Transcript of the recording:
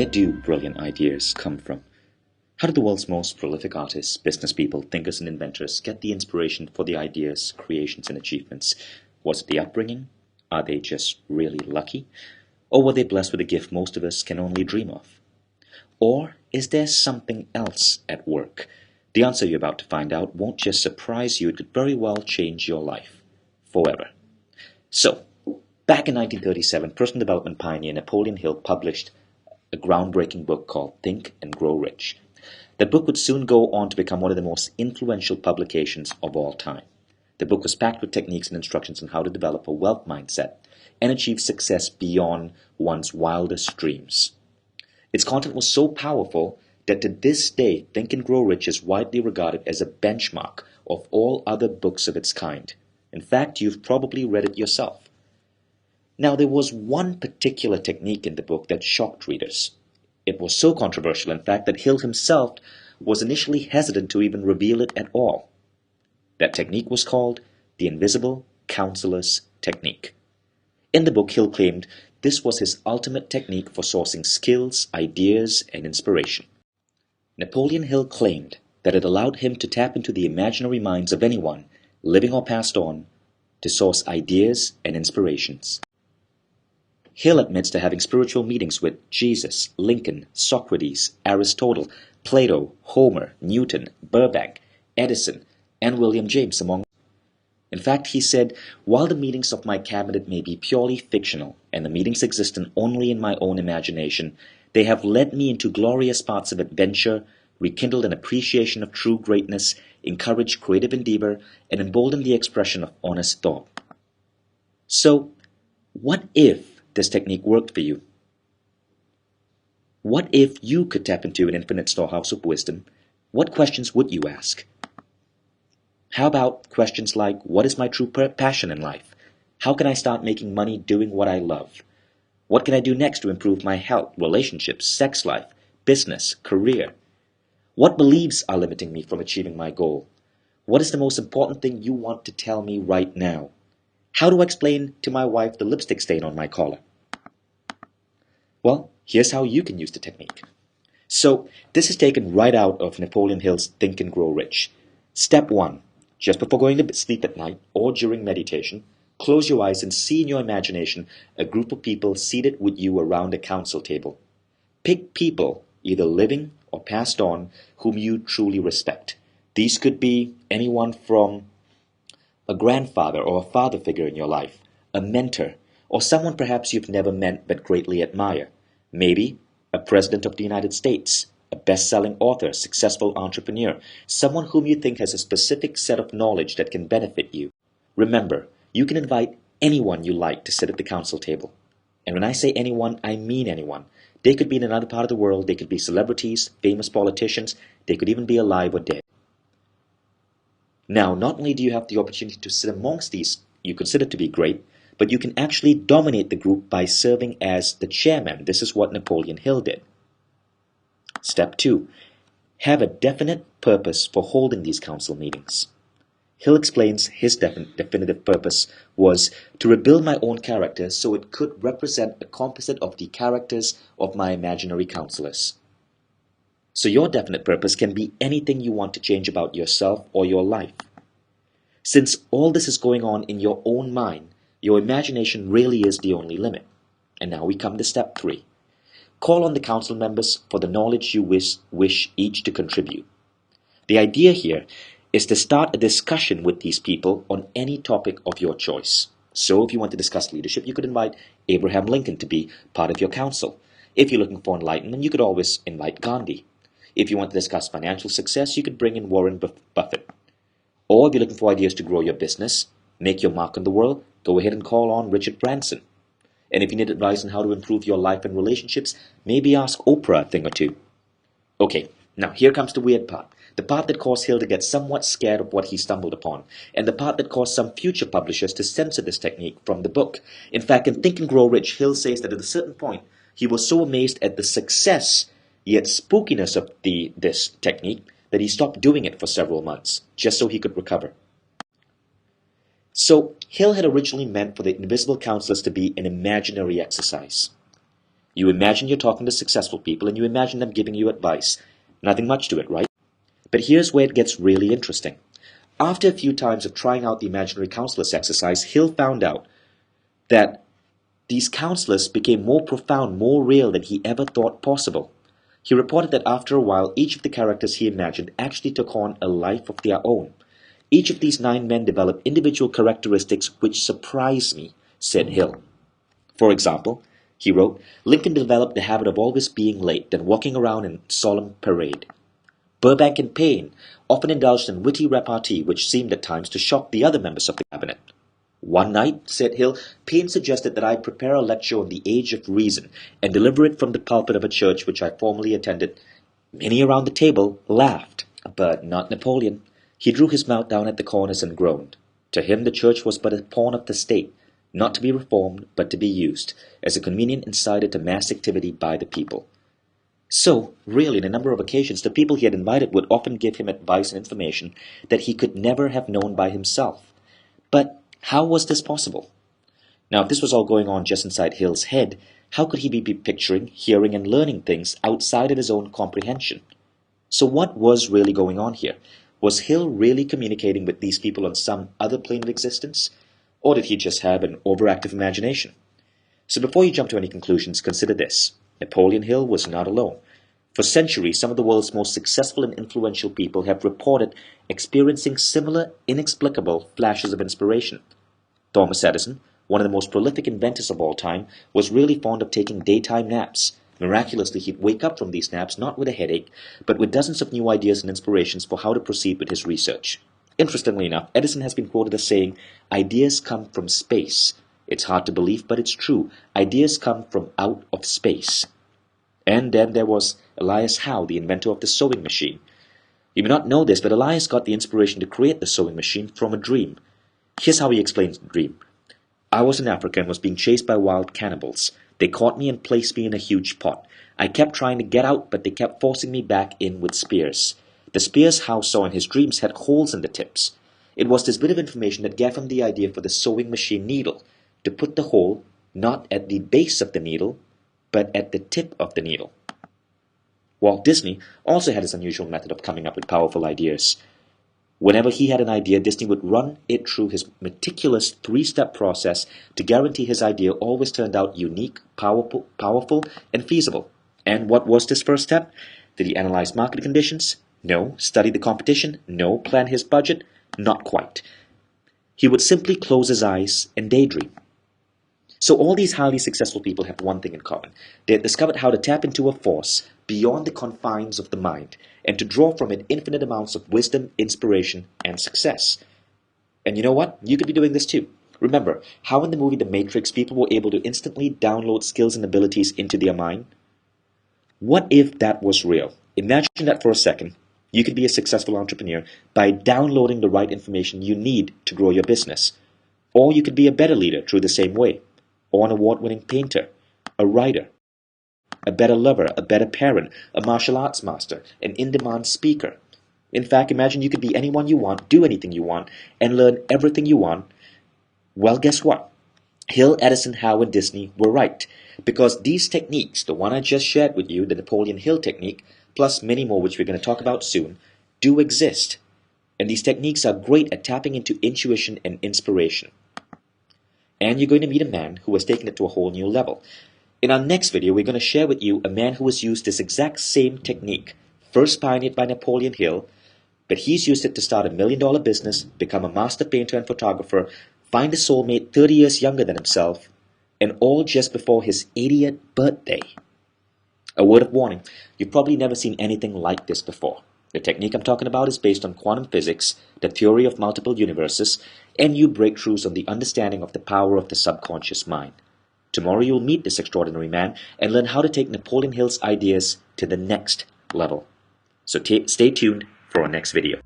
do brilliant ideas come from? How do the world's most prolific artists, business people, thinkers, and inventors get the inspiration for the ideas, creations, and achievements? Was it the upbringing? Are they just really lucky? Or were they blessed with a gift most of us can only dream of? Or is there something else at work? The answer you're about to find out won't just surprise you, it could very well change your life forever. So, back in 1937, personal development pioneer Napoleon Hill published a groundbreaking book called Think and Grow Rich. That book would soon go on to become one of the most influential publications of all time. The book was packed with techniques and instructions on how to develop a wealth mindset and achieve success beyond one's wildest dreams. Its content was so powerful that to this day, Think and Grow Rich is widely regarded as a benchmark of all other books of its kind. In fact, you've probably read it yourself. Now, there was one particular technique in the book that shocked readers. It was so controversial, in fact, that Hill himself was initially hesitant to even reveal it at all. That technique was called the Invisible Counselor's Technique. In the book, Hill claimed this was his ultimate technique for sourcing skills, ideas, and inspiration. Napoleon Hill claimed that it allowed him to tap into the imaginary minds of anyone, living or passed on, to source ideas and inspirations. Hill admits to having spiritual meetings with Jesus, Lincoln, Socrates, Aristotle, Plato, Homer, Newton, Burbank, Edison, and William James, among others. In fact, he said, while the meetings of my cabinet may be purely fictional, and the meetings exist only in my own imagination, they have led me into glorious paths of adventure, rekindled an appreciation of true greatness, encouraged creative endeavor, and emboldened the expression of honest thought. So, what if this technique worked for you? What if you could tap into an infinite storehouse of wisdom? What questions would you ask? How about questions like, what is my true passion in life? How can I start making money doing what I love? What can I do next to improve my health, relationships, sex life, business, career? What beliefs are limiting me from achieving my goal? What is the most important thing you want to tell me right now? How do I explain to my wife the lipstick stain on my collar? Well, here's how you can use the technique. So, this is taken right out of Napoleon Hill's Think and Grow Rich. Step 1. Just before going to sleep at night or during meditation, close your eyes and see in your imagination a group of people seated with you around a council table. Pick people, either living or passed on, whom you truly respect. These could be anyone from a grandfather or a father figure in your life, a mentor, or someone perhaps you've never met but greatly admire. Maybe a president of the United States, a best-selling author, successful entrepreneur, someone whom you think has a specific set of knowledge that can benefit you. Remember, you can invite anyone you like to sit at the council table. And when I say anyone, I mean anyone. They could be in another part of the world, they could be celebrities, famous politicians, they could even be alive or dead. Now, not only do you have the opportunity to sit amongst these you consider to be great, but you can actually dominate the group by serving as the chairman. This is what Napoleon Hill did. Step 2. Have a definite purpose for holding these council meetings. Hill explains his definitive purpose was to rebuild my own character so it could represent a composite of the characters of my imaginary counselors. So your definite purpose can be anything you want to change about yourself or your life. Since all this is going on in your own mind, your imagination really is the only limit. And now we come to step 3. Call on the council members for the knowledge you wish each to contribute. The idea here is to start a discussion with these people on any topic of your choice. So if you want to discuss leadership, you could invite Abraham Lincoln to be part of your council. If you're looking for enlightenment, you could always invite Gandhi. If you want to discuss financial success, you could bring in Warren Buffett. Or if you're looking for ideas to grow your business, make your mark on the world, go ahead and call on Richard Branson. And if you need advice on how to improve your life and relationships, maybe ask Oprah a thing or two. Okay, now here comes the weird part. The part that caused Hill to get somewhat scared of what he stumbled upon, and the part that caused some future publishers to censor this technique from the book. In fact, in Think and Grow Rich, Hill says that at a certain point, he was so amazed at the success, yet spookiness of this technique, that he stopped doing it for several months, just so he could recover. So, Hill had originally meant for the invisible counselors to be an imaginary exercise. You imagine you're talking to successful people and you imagine them giving you advice. Nothing much to it, right? But here's where it gets really interesting. After a few times of trying out the imaginary counselors exercise, Hill found out that these counselors became more profound, more real than he ever thought possible. He reported that after a while, each of the characters he imagined actually took on a life of their own. Each of these 9 men developed individual characteristics which surprised me, said Hill. For example, he wrote, Lincoln developed the habit of always being late and walking around in solemn parade. Burbank and Payne often indulged in witty repartee which seemed at times to shock the other members of the cabinet. One night, said Hill, Payne suggested that I prepare a lecture on the age of reason and deliver it from the pulpit of a church which I formerly attended. Many around the table laughed, but not Napoleon. He drew his mouth down at the corners and groaned. To him the church was but a pawn of the state, not to be reformed, but to be used as a convenient insider to mass activity by the people. So, really, on a number of occasions, the people he had invited would often give him advice and information that he could never have known by himself. But how was this possible? Now, if this was all going on just inside Hill's head, how could he be picturing, hearing, and learning things outside of his own comprehension? So what was really going on here? Was Hill really communicating with these people on some other plane of existence? Or did he just have an overactive imagination? So before you jump to any conclusions, consider this. Napoleon Hill was not alone. For centuries, some of the world's most successful and influential people have reported experiencing similar, inexplicable flashes of inspiration. Thomas Edison, one of the most prolific inventors of all time, was really fond of taking daytime naps. Miraculously, he'd wake up from these naps not with a headache, but with dozens of new ideas and inspirations for how to proceed with his research. Interestingly enough, Edison has been quoted as saying, "Ideas come from space." It's hard to believe, but it's true. Ideas come from out of space. And then there was Elias Howe, the inventor of the sewing machine. You may not know this, but Elias got the inspiration to create the sewing machine from a dream. Here's how he explains the dream. I was in Africa and was being chased by wild cannibals. They caught me and placed me in a huge pot. I kept trying to get out, but they kept forcing me back in with spears. The spears Howe saw in his dreams had holes in the tips. It was this bit of information that gave him the idea for the sewing machine needle, to put the hole not at the base of the needle, but at the tip of the needle. Walt Disney also had his unusual method of coming up with powerful ideas. Whenever he had an idea, Disney would run it through his meticulous 3-step process to guarantee his idea always turned out unique, powerful, and feasible. And what was this first step? Did he analyze market conditions? No. Study the competition? No. Plan his budget? Not quite. He would simply close his eyes and daydream. So all these highly successful people have one thing in common. They had discovered how to tap into a force beyond the confines of the mind and to draw from it infinite amounts of wisdom, inspiration, and success. And you know what? You could be doing this too. Remember how in the movie The Matrix people were able to instantly download skills and abilities into their mind? What if that was real? Imagine that for a second. You could be a successful entrepreneur by downloading the right information you need to grow your business. Or you could be a better leader through the same way. Or an award-winning painter, a writer, a better lover, a better parent, a martial arts master, an in-demand speaker. In fact, imagine you could be anyone you want, do anything you want, and learn everything you want. Well, guess what? Hill, Edison, Howe, and Disney were right. Because these techniques, the one I just shared with you, the Napoleon Hill technique, plus many more which we're going to talk about soon, do exist. And these techniques are great at tapping into intuition and inspiration. And you're going to meet a man who has taken it to a whole new level. In our next video, we're going to share with you a man who has used this exact same technique, first pioneered by Napoleon Hill, but he's used it to start a $1 million business, become a master painter and photographer, find a soulmate 30 years younger than himself, and all just before his 80th birthday. A word of warning, you've probably never seen anything like this before. The technique I'm talking about is based on quantum physics, the theory of multiple universes, and new breakthroughs on the understanding of the power of the subconscious mind. Tomorrow you'll meet this extraordinary man and learn how to take Napoleon Hill's ideas to the next level. So stay tuned for our next video.